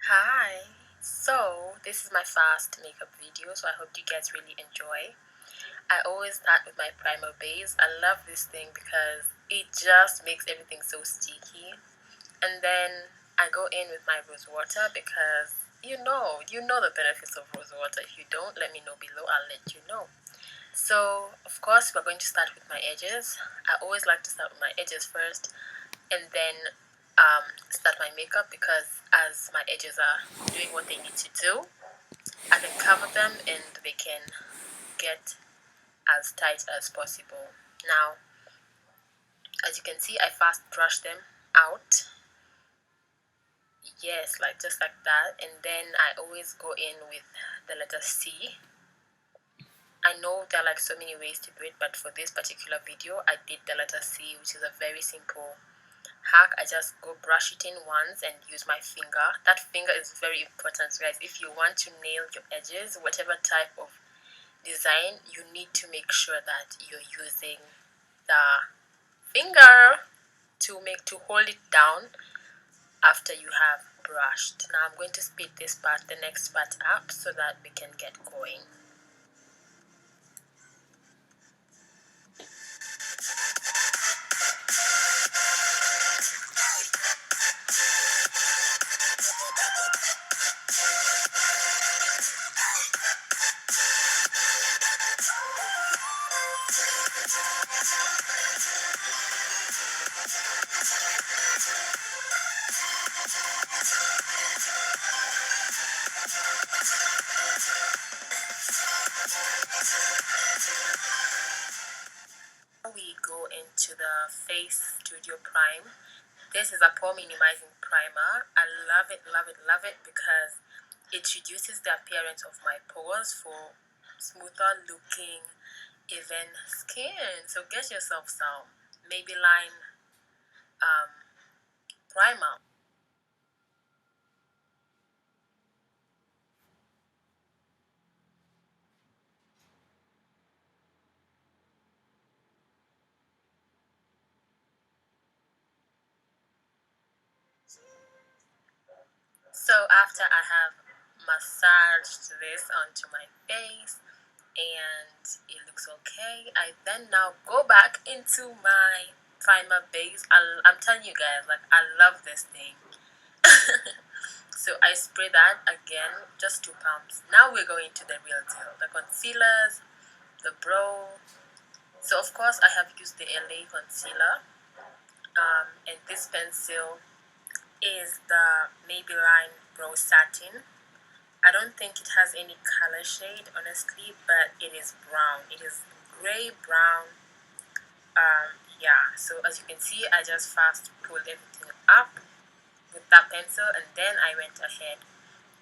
Hi, so this is my first makeup video, so I hope you guys really enjoy. I always start with my primer base. I love this thing because it just makes everything so sticky. And then I go in with my rose water because you know the benefits of rose water. If you don't, let me know below, I'll let you know. So of course we're going to start with my edges. I always like to start with my edges first and then start my makeup, because as my edges are doing what they need to do, I can cover them and they can get as tight as possible. Now, as you can see, I fast brush them out. Yes, like just like that. And then I always go in with the letter C. I know there are like so many ways to do it, but for this particular video, I did the letter C, which is a very simple hack. I just go brush it in once and use my finger. That finger is very important, guys. If you want to nail your edges, whatever type of design, you need to make sure that you're using the finger to hold it down after you have brushed. Now I'm going to speed the next part up so that we can get going. We go into the Face Studio Prime. This is a pore minimizing primer. I love it, love it, love it because it reduces the appearance of my pores for smoother looking, even skin. So get yourself some Maybelline primer. So after I have massaged this onto my face and it looks okay, I then now go back into my primer base. I'm telling you guys, like, I love this thing. So I spray that again, just 2 pumps. Now we're going to the real deal, the concealers, the brow. So of course I have used the LA concealer, and this pencil is the Maybelline Brow Satin. I don't think it has any color shade, honestly, but it is brown. It is gray brown. Yeah, so as you can see, I just fast pulled everything up with that pencil, and then I went ahead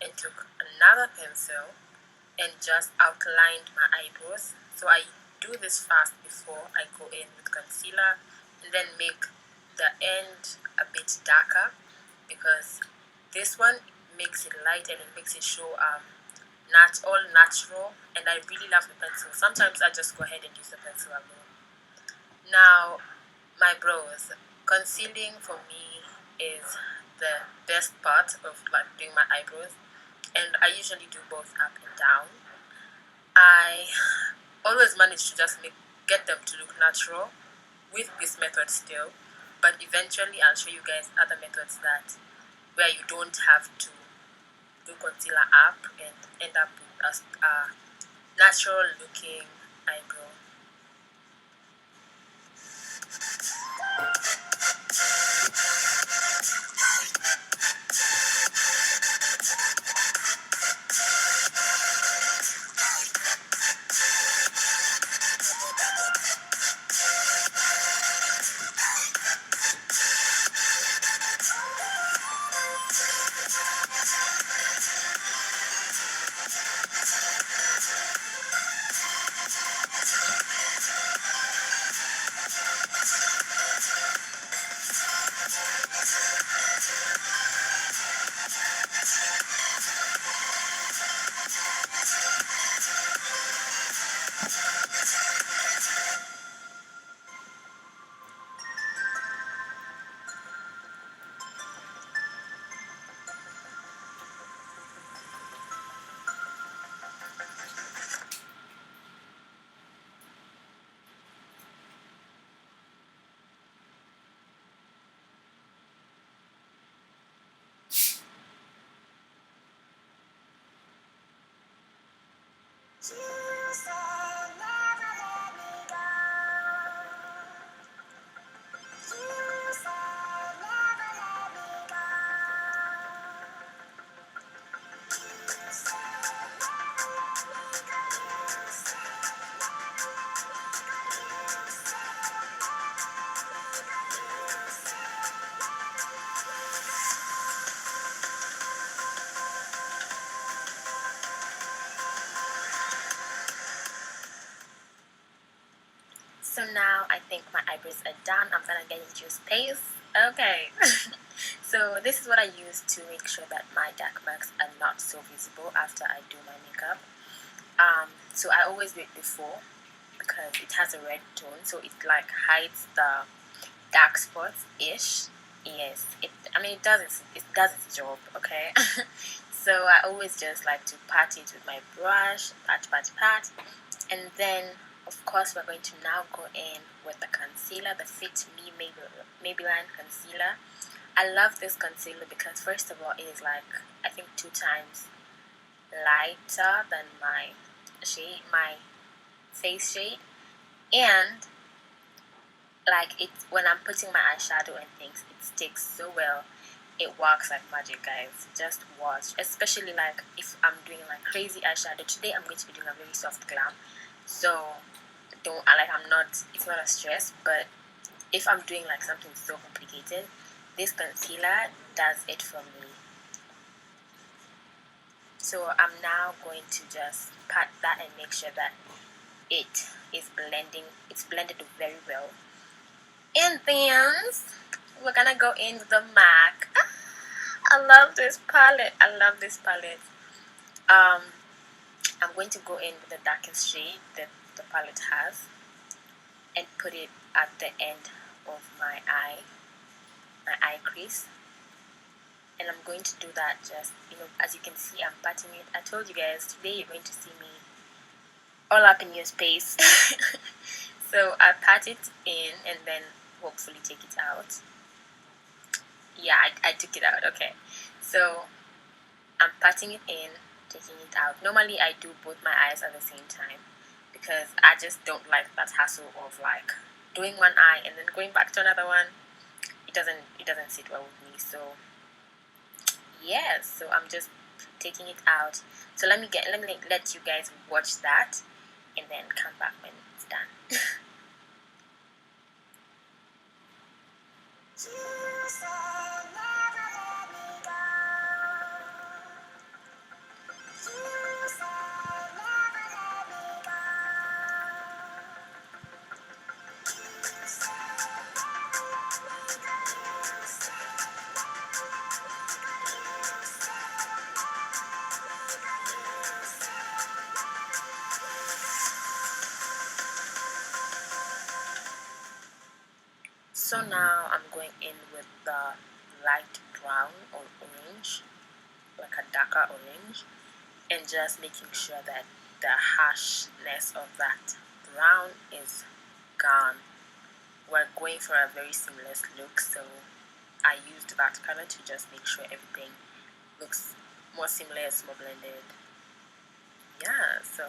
and took another pencil and just outlined my eyebrows. So I do this fast before I go in with concealer, and then make the end a bit darker, because this one makes it lighter and it makes it show all natural, and I really love the pencil. Sometimes I just go ahead and use the pencil alone. Now, my brows. Concealing for me is the best part of like doing my eyebrows, and I usually do both up and down. I always manage to just get them to look natural with this method still, but eventually I'll show you guys other methods that where you don't have to do concealer up and end up with a natural looking eyebrow. So now I think my eyebrows are done. I'm gonna get into space. Okay. So this is what I use to make sure that my dark marks are not so visible after I do my makeup. So I always do it before because it has a red tone, so it like hides the dark spots ish. Yes, it does its job. Okay. So I always just like to pat it with my brush, pat, and then of course we're going to now go in with the concealer, the Fit Me Maybelline concealer. I love this concealer because first of all it is like I think 2 times lighter than my face shade, and like it when I'm putting my eyeshadow and things, it sticks so well. It works like magic, guys. Just watch. Especially like if I'm doing like crazy eyeshadow. Today I'm going to be doing a very soft glam. So don't like I'm not it's not a stress, but if I'm doing like something so complicated, this concealer does it for me. So I'm now going to just pat that and make sure that it is blending. It's blended very well. And then we're gonna go in with the MAC. I love this palette. I'm going to go in with the darkest shade that the palette has and put it at the end of my eye crease. And I'm going to do that just, as you can see, I'm patting it. I told you guys, today you're going to see me all up in your space. So I pat it in and then hopefully take it out. Yeah, I took it out. Okay. So I'm patting it in, taking it out. Normally I do both my eyes at the same time because I just don't like that hassle of like doing one eye and then going back to another one. It doesn't sit well with me. So yeah, so I'm just taking it out. So let me let you guys watch that and then come back when it's done. So now I'm going in with the light brown or orange, like a darker orange, and just making sure that the harshness of that brown is gone. We're going for a very seamless look, so I used that color to just make sure everything looks more seamless, more blended. Yeah, so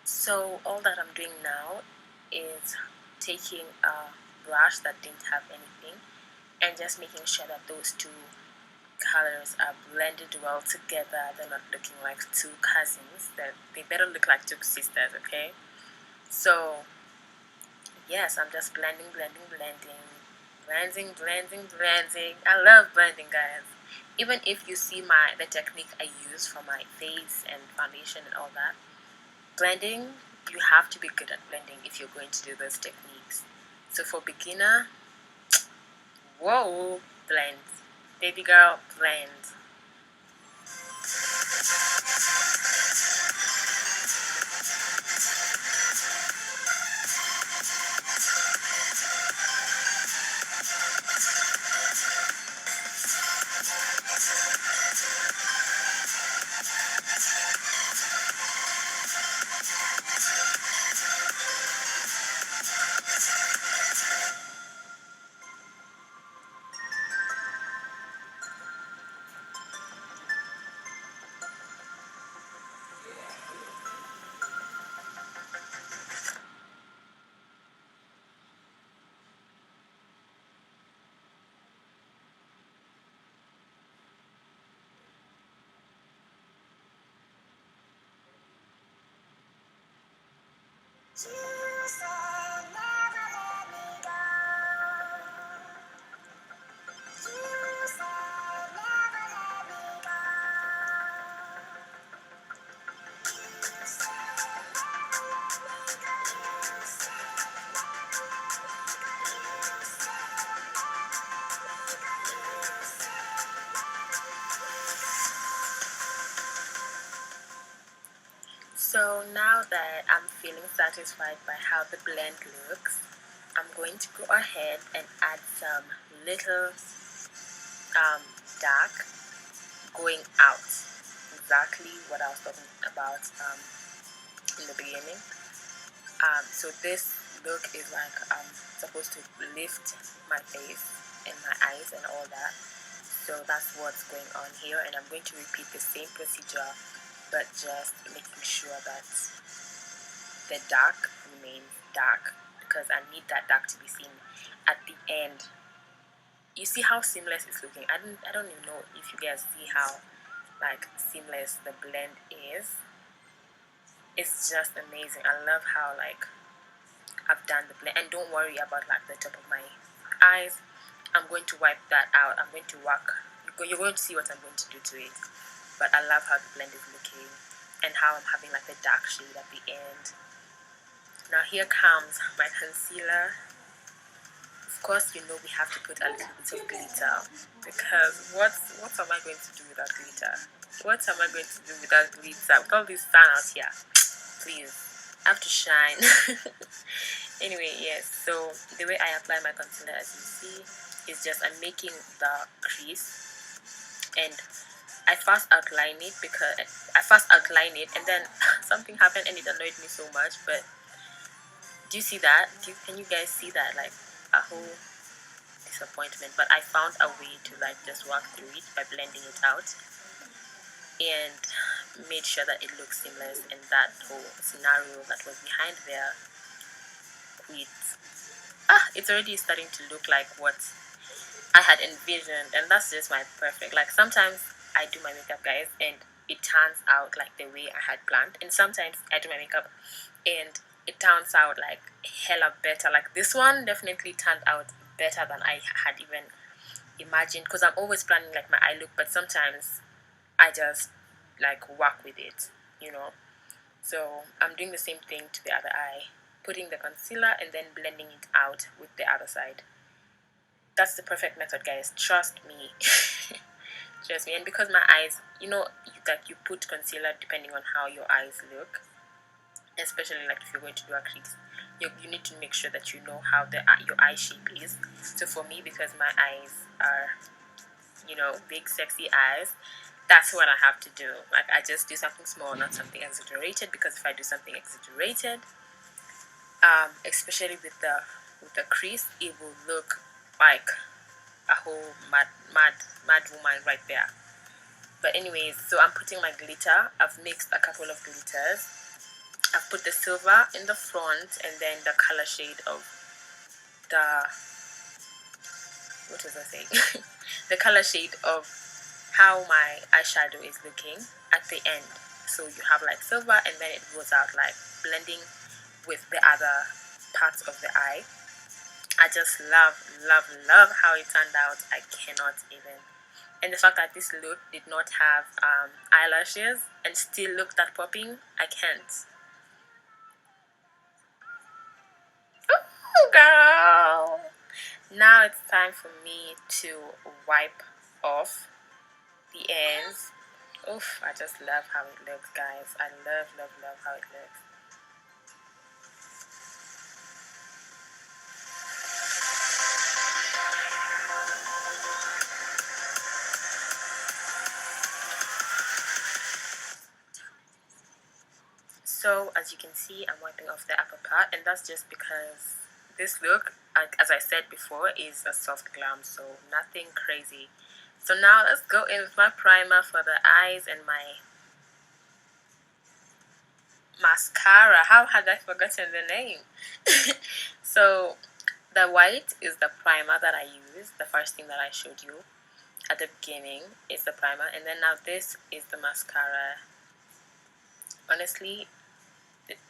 So all that I'm doing now is taking a brush that didn't have anything and just making sure that those two colors are blended well together. They're not looking like two cousins. They better look like two sisters, okay? So yes, I'm just blending. I love blending, guys. Even if you see the technique I use for my face and foundation and all that, blending, you have to be good at blending if you're going to do those techniques. So for beginner, whoa, blend. Baby girl, blend. So now that I'm feeling satisfied by how the blend looks, I'm going to go ahead and add some little dark going out. Exactly what I was talking about in the beginning. So this look is like supposed to lift my face and my eyes and all that. So that's what's going on here, and I'm going to repeat the same procedure, but just making sure that the dark remains dark, because I need that dark to be seen at the end. You see how seamless it's looking? I don't even know if you guys see how like seamless the blend is. It's just amazing. I love how like I've done the blend, and don't worry about like the top of my eyes. I'm going to wipe that out. I'm going to work. You're going to see what I'm going to do to it. But I love how the blend is looking and how I'm having like the dark shade at the end. Now here comes my concealer. Of course, you know we have to put a little bit of glitter, because what am I going to do without glitter? What am I going to do without glitter? With all this sun out here, please, I have to shine. Anyway, yes, so the way I apply my concealer, as you see, is just I'm making the crease, and I first outline it and then something happened and it annoyed me so much. But do you see that? Can you guys see that? Like a whole disappointment. But I found a way to like just work through it by blending it out, and made sure that it looks seamless, and that whole scenario that was behind there it's already starting to look like what I had envisioned, and that's just my perfect. Like sometimes I do my makeup, guys, and it turns out like the way I had planned, and sometimes I do my makeup and it turns out like hella better. Like this one definitely turned out better than I had even imagined, because I'm always planning like my eye look, but sometimes I just like work with it, you know. So I'm doing the same thing to the other eye, putting the concealer and then blending it out with the other side. That's the perfect method, guys. Trust me. Trust me. And because my eyes, you know, that you put concealer depending on how your eyes look, especially like if you're going to do a crease, you need to make sure that you know how your eye shape is. So for me, because my eyes are, you know, big sexy eyes, that's what I have to do. Like I just do something small, not something exaggerated, because if I do something exaggerated, especially with the crease, it will look like a whole mad woman right there. But anyways, so I'm putting my glitter. I've mixed a couple of glitters. I've put the silver in the front, and then the color shade of the, what was I saying? The color shade of how my eyeshadow is looking at the end. So you have like silver, and then it goes out like blending with the other parts of the eye. I just love how it turned out. I cannot even. And the fact that this look did not have eyelashes and still looked that popping, I can't. Oh, girl. Now it's time for me to wipe off the ends. Oof, I just love how it looks, guys. I love how it looks. So as you can see, I'm wiping off the upper part, and that's just because this look, as I said before, is a soft glam, so nothing crazy. So now let's go in with my primer for the eyes and my mascara. How had I forgotten the name? So the white is the primer that I use. The first thing that I showed you at the beginning is the primer, and then now this is the mascara. Honestly,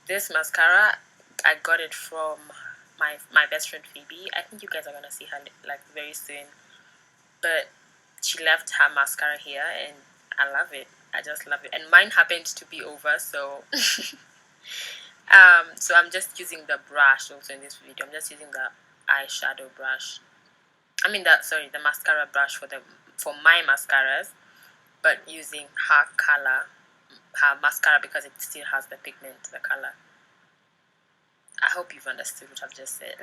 this mascara I got it from my best friend Phoebe. I think you guys are gonna see her like very soon. But she left her mascara here, and I love it. I just love it. And mine happened to be over, so so I'm just using the brush also in this video. I'm just using the eyeshadow brush. I mean the mascara brush for my mascaras, but using her color, her mascara, because it still has the pigment, the color. I hope you've understood what I've just said.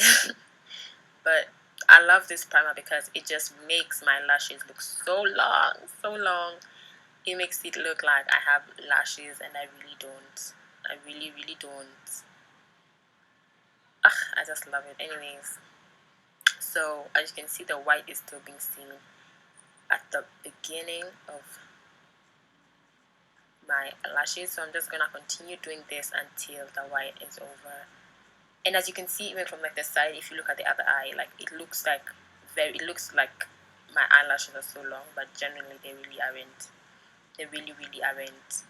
But I love this primer because it just makes my lashes look so long, so long. It makes it look like I have lashes, and I really don't. I really, really don't. Ugh, I just love it. Anyways, so as you can see, the white is still being seen at the beginning of my lashes. So I'm just gonna continue doing this until the white is over. And as you can see, even from like the side, if you look at the other eye, like it looks like my eyelashes are so long, but generally they really aren't. They really, really aren't.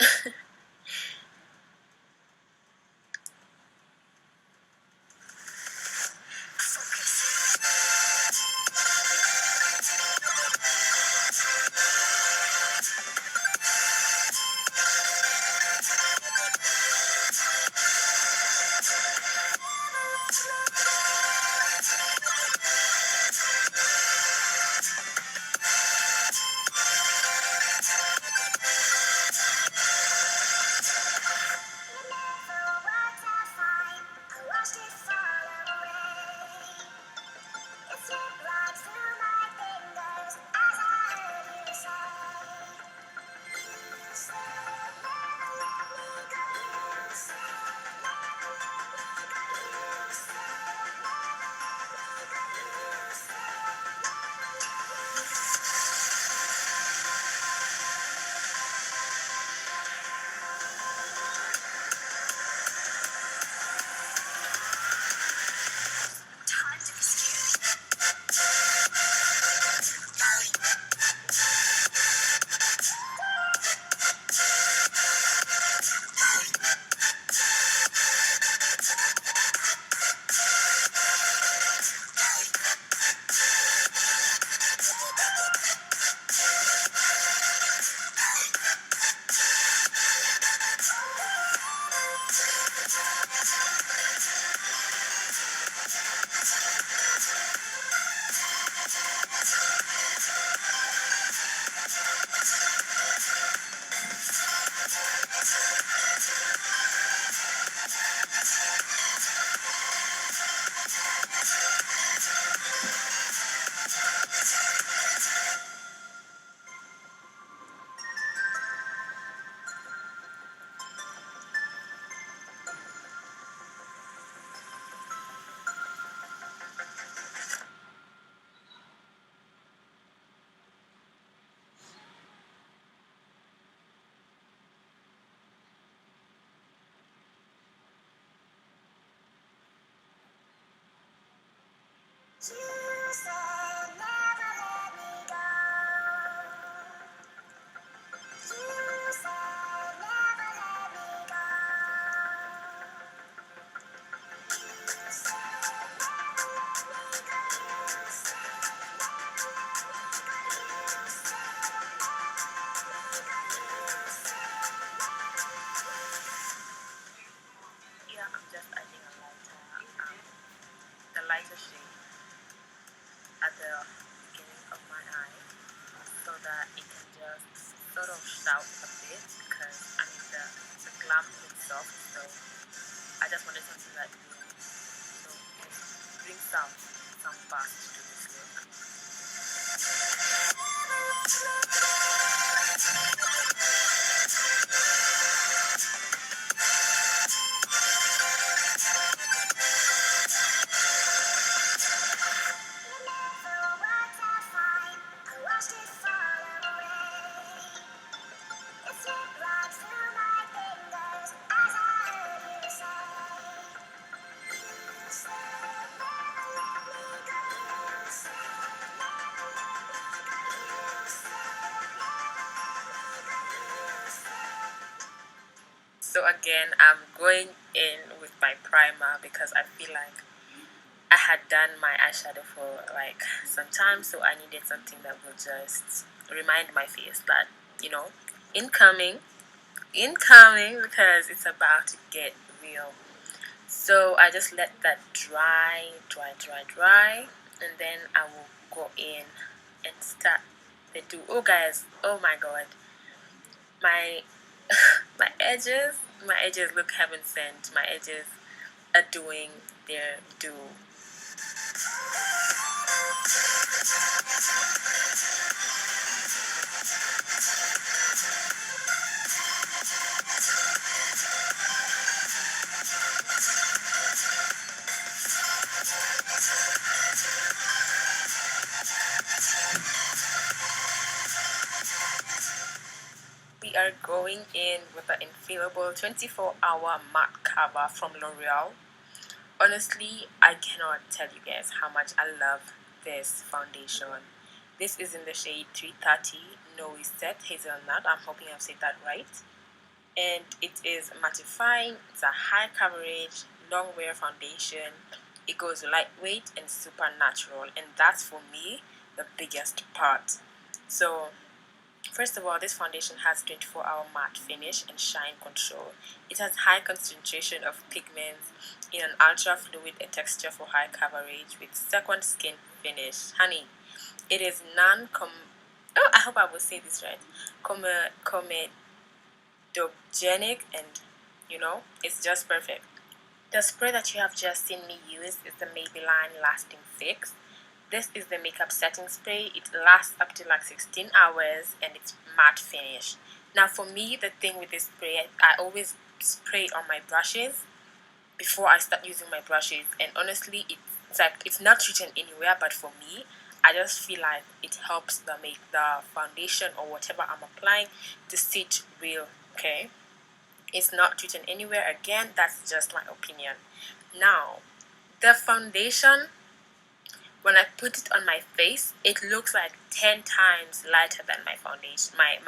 Yeah, I'm just adding the lighter shade at the beginning of my eye, so that it can just sort of shout a bit, because I mean the glam is soft, so I just wanted something that bring some fast to this look. So again, I'm going in with my primer because I feel like I had done my eyeshadow for like some time, so I needed something that will just remind my face that, you know, incoming, because it's about to get real. So I just let that dry, and then I will go in and start the do. Oh guys, oh my god, my my edges look heaven sent. My edges are doing their do. We are going in with the infallible 24-hour matte cover from L'Oreal. Honestly, I cannot tell you guys how much I love this foundation. This is in the shade 330 Noisette Hazelnut. I'm hoping I've said that right. And it is mattifying. It's a high coverage, long wear foundation. It goes lightweight and super natural, and that's for me the biggest part. So first of all, this foundation has 24-hour matte finish and shine control. It has high concentration of pigments in an ultra fluid texture for high coverage with second skin finish. Honey, it is I hope I will say this right. Comedogenic, and it's just perfect. The spray that you have just seen me use is the Maybelline Lasting Fix. This is the makeup setting spray. It lasts up to like 16 hours and it's matte finish. Now for me, the thing with this spray, I always spray on my brushes before I start using my brushes, and honestly it's not written anywhere, but for me, I just feel like it helps the foundation or whatever I'm applying to sit real, okay? It's not written anywhere. Again, that's just my opinion. Now, the foundation, when I put it on my face, it looks like 10 times lighter than my foundation, my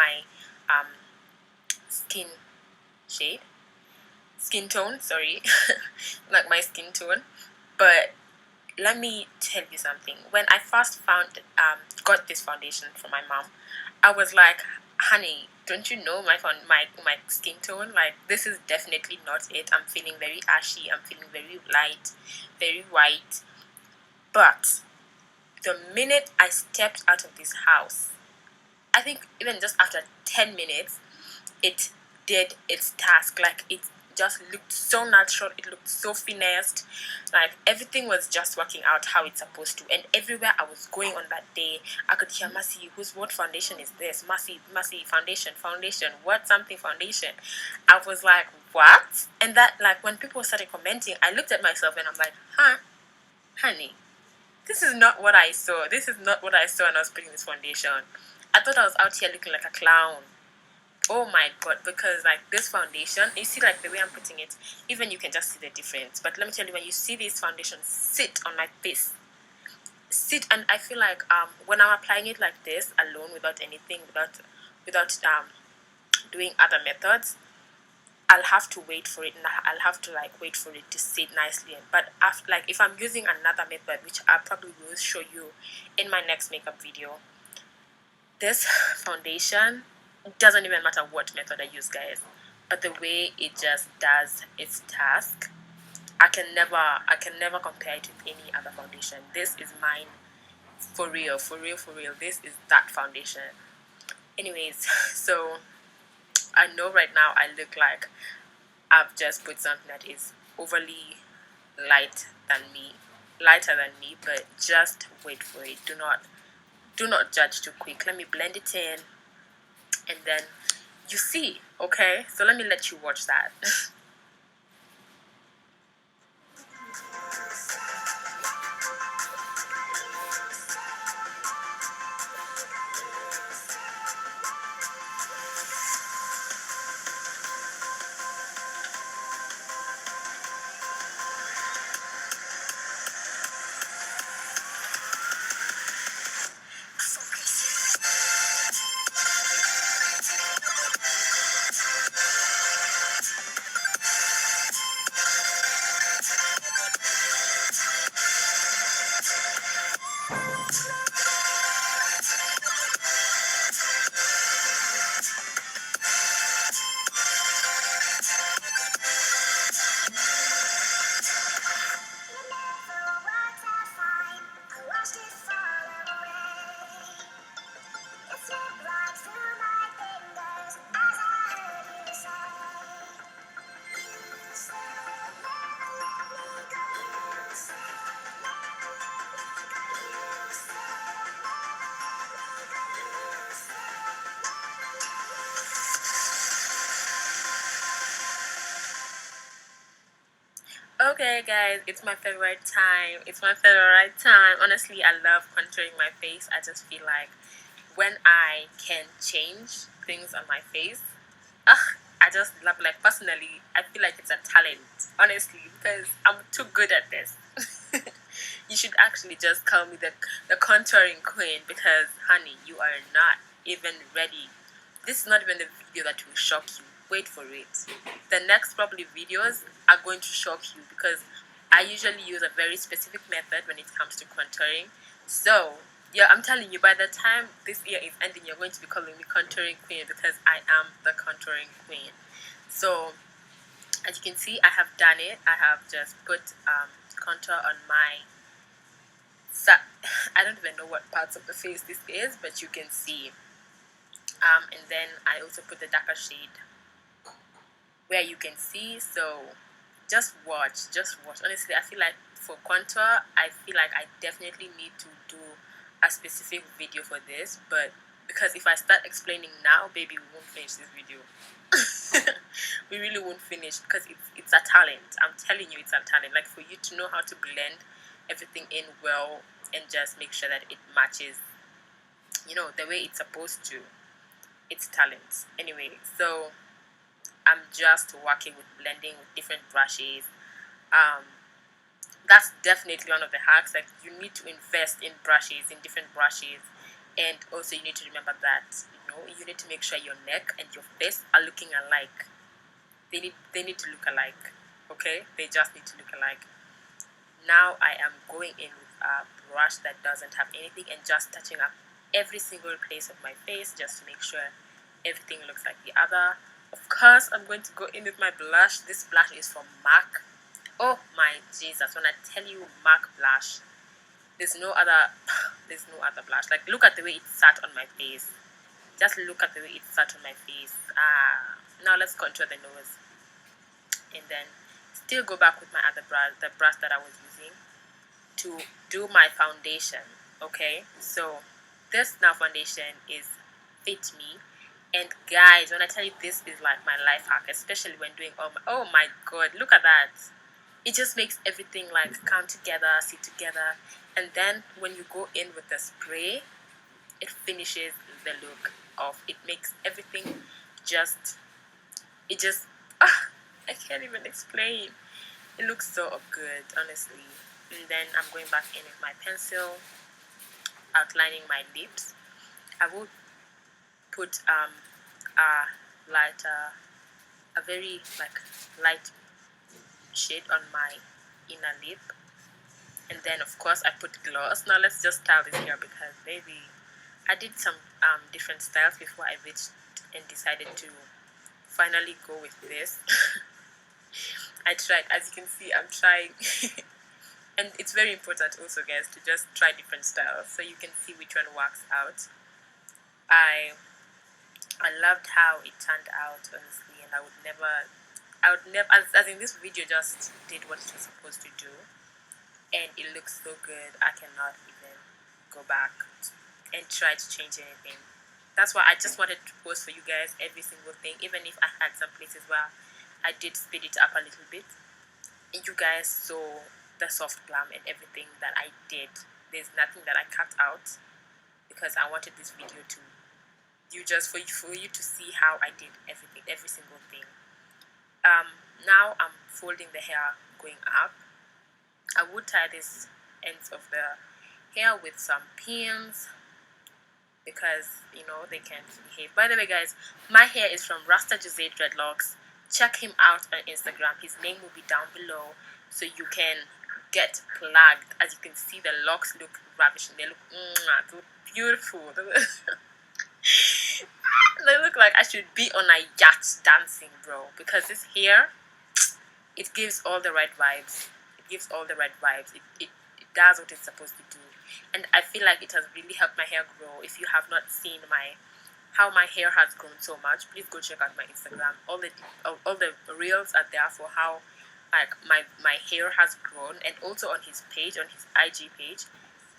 skin shade, skin tone, sorry, like my skin tone. But let me tell you something. When I first got this foundation from my mom, I was like, honey, don't you know my skin tone? Like, this is definitely not it. I'm feeling very ashy. I'm feeling very light, very white. But the minute I stepped out of this house, I think even just after 10 minutes, it did its task. Like, it just looked so natural. It looked so finessed. Like, everything was just working out how it's supposed to. And everywhere I was going on that day, I could hear, Mercy, what foundation is this? Mercy, foundation, what something foundation. I was like, what? And that, like, when people started commenting, I looked at myself and I'm like, honey, this is not what I saw. This is not what I saw when I was putting this foundation. I thought I was out here looking like a clown. Oh my god, because like this foundation, you see like the way I'm putting it, even you can just see the difference. But let me tell you, when you see this foundation sit on my face, and I feel like when I'm applying it like this alone, without anything, without doing other methods, I'll have to wait for it, and I'll have to like wait for it to sit nicely. But after, like, if I'm using another method, which I probably will show you in my next makeup video, this foundation, it doesn't even matter what method I use, guys, but the way it just does its task, I can never compare it with any other foundation. This is mine, for real. This is that foundation. Anyways, so I know right now I look like I've just put something that is overly lighter than me, but just wait for it. Do not judge too quick. Let me blend it in, and then you see, okay? So let me let you watch that. Okay, guys, it's my favorite time. It's my favorite time. Honestly, I love contouring my face. I just feel like when I can change things on my face, I just love, like, personally, I feel like it's a talent, honestly, because I'm too good at this. You should actually just call me the contouring queen because, honey, you are not even ready. This is not even the video that will shock you. Wait for it. The next probably videos are going to shock you because I usually use a very specific method when it comes to contouring. So, yeah, I'm telling you, by the time this year is ending, you're going to be calling me contouring queen because I am the contouring queen. So, as you can see, I have done it. I have just put contour on my I don't even know what parts of the face this is, but you can see. And then I also put the darker shade where you can see. So just watch. Honestly, I feel like for contour, I feel like I definitely need to do a specific video for this, but because if I start explaining now, baby, we won't finish this video. We really won't finish because it's a talent. I'm telling you, it's a talent. Like, for you to know how to blend everything in well and just make sure that it matches, the way it's supposed to. It's talent. Anyway, so I'm just working with blending with different brushes. That's definitely one of the hacks. Like, you need to invest in different brushes, and also you need to remember that you need to make sure your neck and your face are looking alike. They need to look alike. Okay, they just need to look alike. Now I am going in with a brush that doesn't have anything and just touching up every single place of my face just to make sure everything looks like the other. Of course, I'm going to go in with my blush. This blush is from MAC. Oh my Jesus, when I tell you MAC blush, there's no other blush. Like, look at the way it sat on my face. Just look at the way it sat on my face. Now let's contour the nose. And then still go back with my other brush, the brush that I was using, to do my foundation. Okay, so this now foundation is Fit Me. And guys, when I tell you, this is like my life hack, especially when doing oh my god, look at that. It just makes everything like come together, sit together, and then when you go in with the spray, it finishes the look off. It makes everything just I can't even explain. It looks so good, honestly. And then I'm going back in with my pencil, outlining my lips. I will put a very like light shade on my inner lip, and then of course I put gloss. Now let's just style this hair because, baby, I did some different styles before I reached and decided to finally go with this. I tried, as you can see, I'm trying. And it's very important also, guys, to just try different styles so you can see which one works out. I loved how it turned out, honestly, and I would never, as in this video just did what it was supposed to do, and it looks so good. I cannot even go back and try to change anything. That's why I just wanted to post for you guys every single thing, even if I had some places where I did speed it up a little bit. And you guys saw the soft glam and everything that I did. There's nothing that I cut out because I wanted this video to for you to see how I did everything, every single thing. Now I'm folding the hair going up. I would tie this ends of the hair with some pins because they can't behave. By the way, guys, my hair is from Rasta Jose Dreadlocks. Check him out on Instagram. His name will be down below so you can get plugged. As you can see, the locks look ravishing. They look beautiful. They look like I should be on a yacht dancing, bro. Because this hair, it gives all the right vibes. It does what it's supposed to do. And I feel like it has really helped my hair grow. If you have not seen how my hair has grown so much, please go check out my Instagram. All the reels are there for how like my hair has grown, and also on his page, on his IG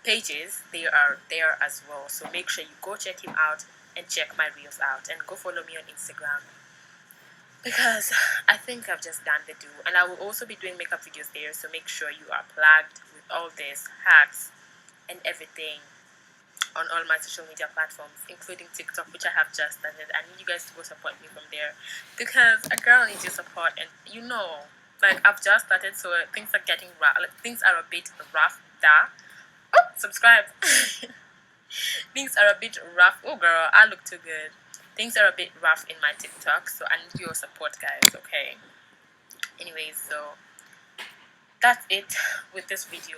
pages, they are there as well. So make sure you go check him out and check my reels out, and go follow me on Instagram. because I think I've just done the do, and I will also be doing makeup videos there, so make sure you are plugged with all these hacks and everything on all my social media platforms, including TikTok, which I have just started. I need you guys to go support me from there, because a girl needs your support, and like I've just started, so things are getting rough. Like, things are a bit rough. Oh, subscribe. Things are a bit rough. Oh, girl, I look too good. Things are a bit rough in my TikTok, so I need your support, guys. Okay. Anyways, so that's it with this video.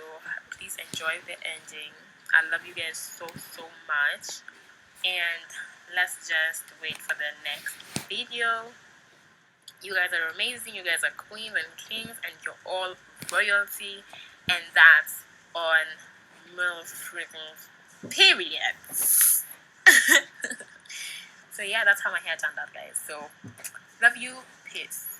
Please enjoy the ending. I love you guys so much, and let's just wait for the next video. You guys are amazing. You guys are queens and kings, and you're all royalty, and that's on MILF freaking period. So yeah, that's how my hair turned out, guys. So love you. Peace.